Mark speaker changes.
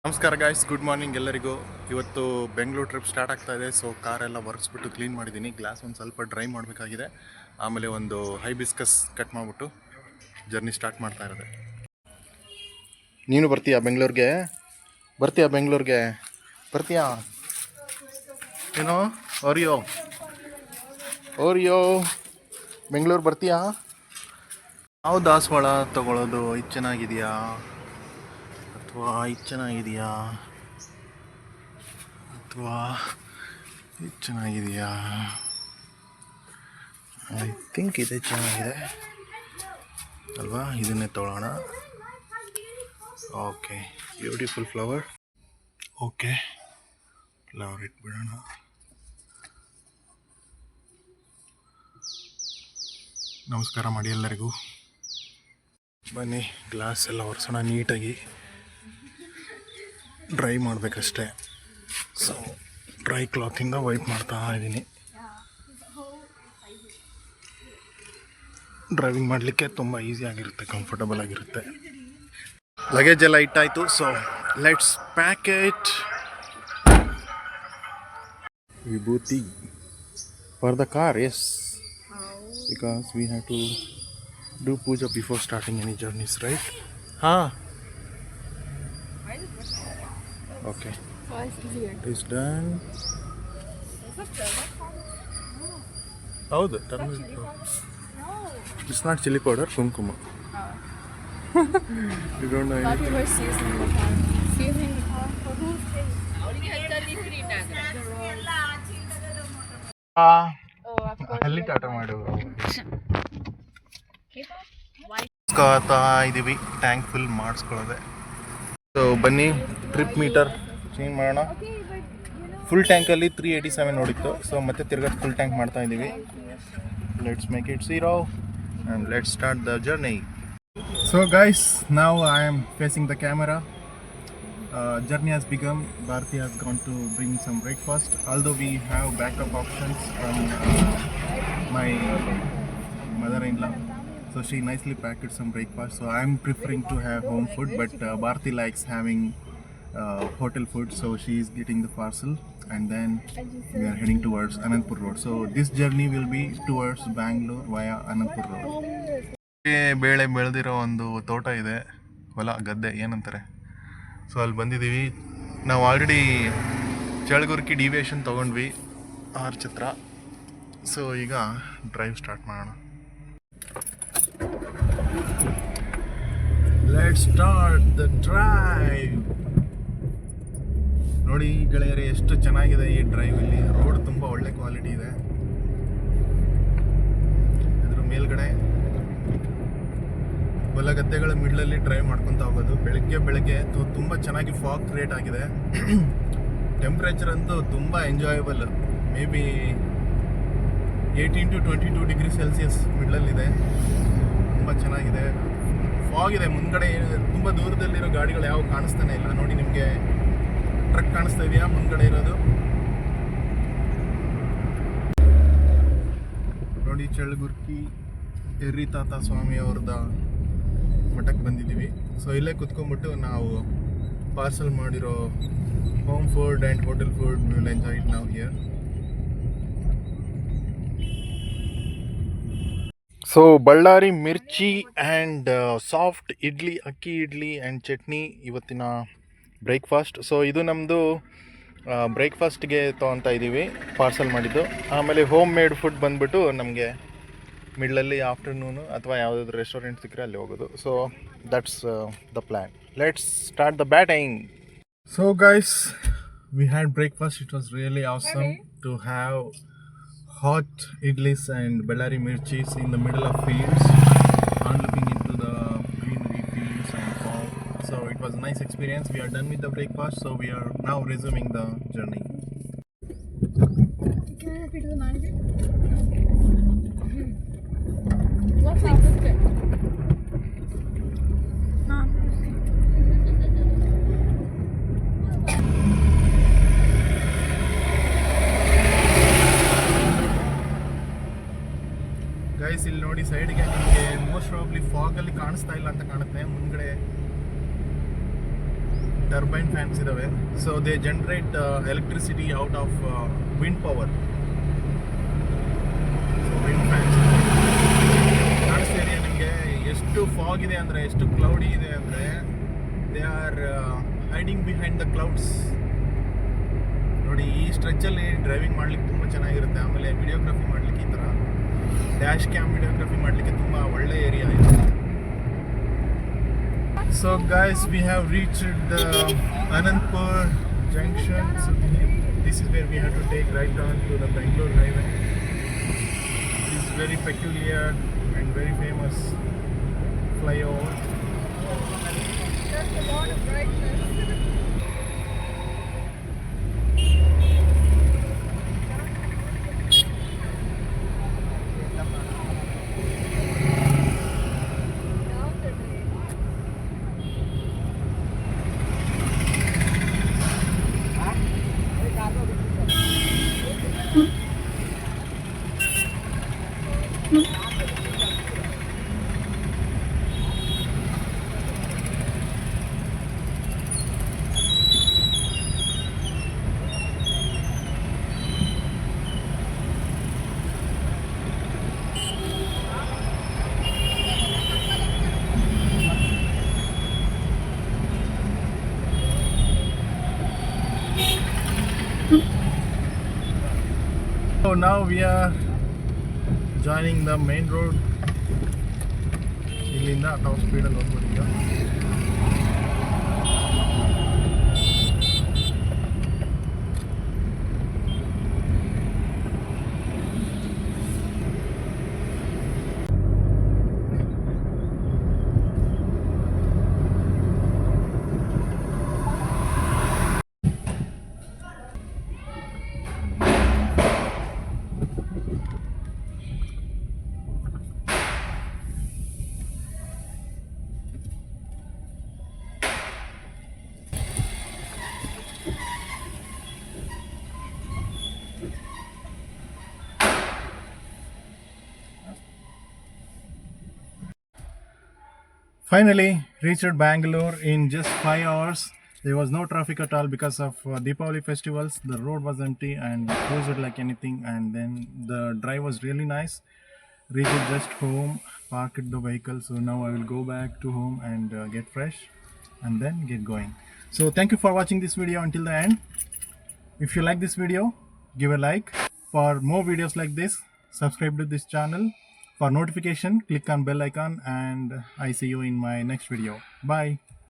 Speaker 1: ನಮಸ್ಕಾರ guys, good morning ಎಲ್ಲರಿಗೂ. ಇವತ್ತು ಬೆಂಗಳೂರು ಟ್ರಿಪ್ ಸ್ಟಾರ್ಟ್ ಆಗ್ತಾ ಇದೆ. ಸೊ ಕಾರೆಲ್ಲ ಒರೆಸ್ಬಿಟ್ಟು ಕ್ಲೀನ್ ಮಾಡಿದ್ದೀನಿ. ಗ್ಲಾಸ್ ಒಂದು ಸ್ವಲ್ಪ ಡ್ರೈ ಮಾಡಬೇಕಾಗಿದೆ. ಆಮೇಲೆ ಒಂದು ಹೈಬಿಸ್ಕಸ್ ಕಟ್ ಮಾಡಿಬಿಟ್ಟು ಜರ್ನಿ ಸ್ಟಾರ್ಟ್ ಮಾಡ್ತಾ ಇರೋದೆ. ನೀನು ಬರ್ತೀಯಾ ಬೆಂಗಳೂರಿಗೆ? ಬರ್ತೀಯಾ ಏನೋ ಓರಿಯೋ ಬೆಂಗಳೂರು ಬರ್ತೀಯಾ? ಯಾವ ದಾಸವಾಳ ತಗೊಳ್ಳೋದು? ಇದು ಚೆನ್ನಾಗಿದೆಯಾ ಅಥವಾ ಇದು ಚೆನ್ನಾಗಿದೆಯಾ ಅಥವಾ ಇದು ಚೆನ್ನಾಗಿದೆಯಾ? ಐ ಥಿಂಕ್ ಇದೇ ಚೆನ್ನಾಗಿದೆ ಅಲ್ವಾ? ಇದನ್ನೇ ತೊಗೊಳ್ಳೋಣ. Okay, beautiful flower. Okay, flower ಇಟ್ಬಿಡೋಣ. ನಮಸ್ಕಾರ ಮಾಡಿ ಎಲ್ಲರಿಗೂ. ಬನ್ನಿ, ಗ್ಲಾಸ್ ಎಲ್ಲ ಒರೆಸೋಣ ನೀಟಾಗಿ. ಡ್ರೈ ಮಾಡಬೇಕಷ್ಟೇ. ಸೊ ಡ್ರೈ ಕ್ಲಾತಿಂದ ವೈಪ್ ಮಾಡ್ತಾ ಇದ್ದೀನಿ. ಡ್ರೈವಿಂಗ್ ಮಾಡಲಿಕ್ಕೆ ತುಂಬ ಈಸಿಯಾಗಿರುತ್ತೆ, ಕಂಫರ್ಟಬಲ್ ಆಗಿರುತ್ತೆ. ಲಗೇಜ್ ಎಲ್ಲ ಇಟ್ಟಾಯಿತು. So let's pack it. ವಿಭೂತಿ for the car, yes, because we have to do puja before starting any journeys, right? Okay, it is done. ಹೌದು, turmeric powder. It's not chili powder, kumkuma. You don't know anything.
Speaker 2: You were seasoning the car. Seasoning the car for whose case?
Speaker 1: ಅಲ್ಲಿ ಟಾಟಾ ಮಾಡು. ಇದೀವಿ tank full ಮಾಡಿಸ್ಕೊಳ್ಳೋದೆ. So ಬನ್ನಿ, trip meter change ಮಾಡೋಣ. Full ಟ್ಯಾಂಕಲ್ಲಿ 387 ನೋಡಿತ್ತು. So ಮತ್ತೆ ತಿರ್ಗಾ full tank ಮಾಡ್ತಾ ಇದ್ದೀವಿ. Let's make it 0 and let's start the journey. So guys, now I am facing the camera. Journey has begun. Bharti has gone to bring some breakfast. Although we have backup options from my mother-in-law, so she nicely packed some breakfast. So I am preferring to have home food, but Bharti likes having hotel food, so she is getting the parcel, and then we are heading towards Anandpur Road. So this journey will be towards Bangalore via Anandpur Road. ಬೇಳೆ ಬೆಳೆದಿರೋ ಒಂದು ತೋಟ ಇದೆ, ಹೊಲ ಗದ್ದೆ ಏನಂತಾರೆ. So ಅಲ್ಲಿ ಬಂದಿದ್ದೀವಿ. ನಾವು ಆಲ್ರೆಡಿ ಚಳಗುರ್ಕಿ ಡಿವಿಯೇಷನ್ ತೊಗೊಂಡ್ವಿ, ಛತ್ರ. ಸೊ ಈಗ ಡ್ರೈವ್ ಸ್ಟಾರ್ಟ್ ಮಾಡೋಣ. Let's start the drive. ನೋಡಿ ಗೆಳೆಯರೇ, ಎಷ್ಟು ಚೆನ್ನಾಗಿದೆ ಈ ಡ್ರೈವ್. ಇಲ್ಲಿ ರೋಡ್ ತುಂಬ ಒಳ್ಳೆ ಕ್ವಾಲಿಟಿ ಇದೆ. ಅದ್ರ ಮೇಲ್ಗಡೆ ಹೊಲ ಗದ್ದೆಗಳ ಮಿಡ್ಲಲ್ಲಿ ಡ್ರೈವ್ ಮಾಡ್ಕೊತ ಹೋಗೋದು. ಬೆಳಗ್ಗೆ ತುಂಬ ಚೆನ್ನಾಗಿ ಫಾಗ್ ಕ್ರಿಯೇಟ್ ಆಗಿದೆ. ಟೆಂಪ್ರೇಚರ್ ಅಂತೂ ತುಂಬ enjoyable. Maybe 18 to 22 degree Celsius ಮಿಡ್ಲಲ್ಲಿದೆ. ತುಂಬ ಚೆನ್ನಾಗಿದೆ. ಫಾಗ್ ಇದೆ ಮುಂದ್ಗಡೆ. ತುಂಬ ದೂರದಲ್ಲಿರೋ ಗಾಡಿಗಳು ಯಾವ ಕಾಣಿಸ್ತಾನೆ ಇಲ್ಲ. ನೋಡಿ, ನಿಮಗೆ ಟ್ರಕ್ ಕಾಣಿಸ್ತಾ ಇದೆಯಾ ಮುಂದ್ಗಡೆ ಇರೋದು? ನೋಡಿ, ಚಳಗುರ್ಕಿ ಎರ್ರಿ ತಾತ ಸ್ವಾಮಿ ಅವ್ರದ ಮಠಕ್ಕೆ ಬಂದಿದ್ದೀವಿ. ಸೊ ಇಲ್ಲೇ ಕುತ್ಕೊಂಡ್ಬಿಟ್ಟು ನಾವು ಪಾರ್ಸಲ್ ಮಾಡಿರೋ home food and hotel food we will enjoy it now here. So Ballari mirchi and soft idli, ಅಕ್ಕಿ ಇಡ್ಲಿ ಆ್ಯಂಡ್ ಚಟ್ನಿ ಇವತ್ತಿನ ಬ್ರೇಕ್ಫಾಸ್ಟ್. ಸೊ ಇದು ನಮ್ಮದು ಬ್ರೇಕ್ಫಾಸ್ಟ್ಗೆ ತೊಗೊತಾ ಇದ್ದೀವಿ, ಪಾರ್ಸಲ್ ಮಾಡಿದ್ದು. ಆಮೇಲೆ ಹೋಮ್ ಮೇಡ್ ಫುಡ್ ಬಂದುಬಿಟ್ಟು ನಮಗೆ ಮಿಡ್ಲಲ್ಲಿ ಆಫ್ಟರ್ನೂನು ಅಥವಾ ಯಾವುದಾದ್ರು ರೆಸ್ಟೋರೆಂಟ್ ಸಿಕ್ಕರೆ ಅಲ್ಲಿ ಹೋಗೋದು. So that's the plan. Let's start the batting. So guys, we had breakfast. It was really awesome to have hot idlis and Bellary mirchis in the middle of fields, on looking into the greenery fields and fog. So it was a nice experience. We are done with the breakfast, so we are now resuming the journey.
Speaker 2: Can I repeat the manager? What's up?
Speaker 1: Guys, ಇಲ್ಲಿ ನೋಡಿ ಸೈಡ್ಗೆ ನಿಮಗೆ most probably ಫಾಗಲ್ಲಿ ಕಾಣಿಸ್ತಾ ಇಲ್ಲ ಅಂತ ಕಾಣುತ್ತೆ. ಮುಂದ್ಗಡೆ turbine fans ಇದಾವೆ. So they generate electricity out of wind power. So wind fans ಕಾಣಿಸ್ತಾ ಇದೆಯಾ ನಿಮಗೆ? ಎಷ್ಟು ಫಾಗ್ ಇದೆ ಅಂದರೆ, ಎಷ್ಟು ಕ್ಲೌಡಿ ಇದೆ ಅಂದರೆ, they are hiding behind the clouds. ನೋಡಿ, ಈ ಸ್ಟ್ರೆಚ್ಚಲ್ಲಿ ಡ್ರೈವಿಂಗ್ ಮಾಡ್ಲಿಕ್ಕೆ ತುಂಬ ಚೆನ್ನಾಗಿರುತ್ತೆ. ಆಮೇಲೆ ವಿಡಿಯೋಗ್ರಫಿ ಮಾಡ್ಲಿಕ್ಕೆ ಈ ಥರ ಡ್ಯಾಶ್ ಕ್ಯಾಮ್ ವಿಡಿಯೋಗ್ರಫಿ ಮಾಡಲಿಕ್ಕೆ ತುಂಬ ಒಳ್ಳೆ ಏರಿಯಾ ಇದೆ. So guys, we have reached the Anandpur junction. So this is where we have to take right on to the Bangalore highway. This is very peculiar and very famous flyover.
Speaker 2: There's a lot of brightness.
Speaker 1: So now we are joining the main road. ಇಲ್ಲಿಂದ top ಸ್ಪೀಡಲ್ಲಿ ಹೋಗ್ಬೋದು ಈಗ. Finally reached Bangalore in just 5 hours. There was no traffic at all because of Deepavali festivals. The road was empty and closed like anything, and then the drive was really nice. Reached just home, parked the vehicle, so now I will go back to home and get fresh and then get going. So thank you for watching this video until the end. If you like this video, give a like. For more videos like this, subscribe to this channel. For notification, click on bell icon, and I see you in my next video. Bye.